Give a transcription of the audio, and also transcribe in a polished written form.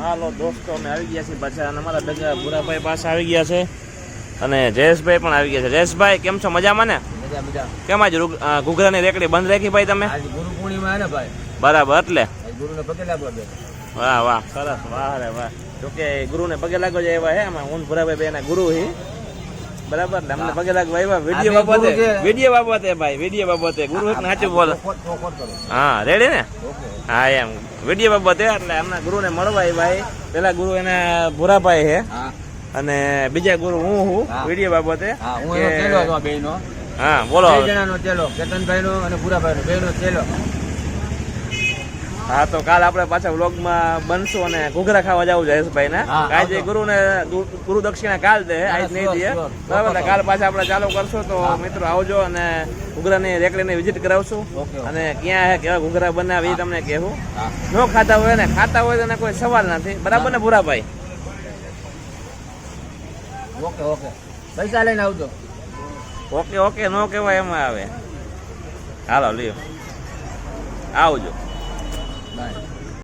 હાલો દોસ્તો અમે આવી ગયા છીએ પાછા અને અમારા ભેગા ભૂરાભાઈ પાસે આવી ગયા છે અને જયેશભાઈ પણ આવી ગયા છે. જયેશભાઈ કેમ છો? મજામાં ને? મજા. કેમ આજે ઘૂઘરાની રેકડી બંધ રાખી ભાઈ તમે? આજ ગુરુ પૂર્ણિમા ને ભાઈ. બરાબર, એટલે ગુરુને પગે લાગવા દે. વાહ વાહ, સરસ, વાહ રે વાહ. જોકે ગુરુને પગે લાગવા જાય એવા હે આમાં હું ભૂરાભાઈ બે એના ગુરુ હી. બરાબર ને? અમને પગે લાગવા આવ્યા વિડીયો બાબતે ભાઈ, વિડીયો બાબતે ગુરુ એક સાચું બોલે. હા, રેડી ને? હા એમ વિડીયો બાબતે એટલે એમના ગુરુને મળવા આવ્યા. પેલા ગુરુ એના ભૂરાભાઈ હે અને બીજા ગુરુ હું વિડીયો બાબતે. હા બોલો. બે જણાનો ચેલો, કેતનભાઈ નો અને ભૂરાભાઈ નો, બે નો ચેલો. હા તો કાલ આપણે પાછા વ્લોગમાં બનશું અને ઘૂઘરા ખાવા જવું જયેશભાઈ ને. આજે ગુરુ દક્ષિણા કાલ દે, આજ નહીં દે. બરાબર, કાલ પાછા આપણે ચાલુ કરશું. તો મિત્રો આવજો અને ઘૂઘરાની રેકડીની વિઝિટ કરાવશું અને ક્યાં હે કેવા ઘૂઘરા બનાવી તમને કહેવું. ન ખાતા હોય ને, ખાતા હોય તો કોઈ સવાલ નથી. બરાબર ને ભૂરાભાઈ? ઓકે પૈસા લઈને આવજો. ઓકે નો કહેવાય એમાં આવે. હાલો લ્યો, આવજો.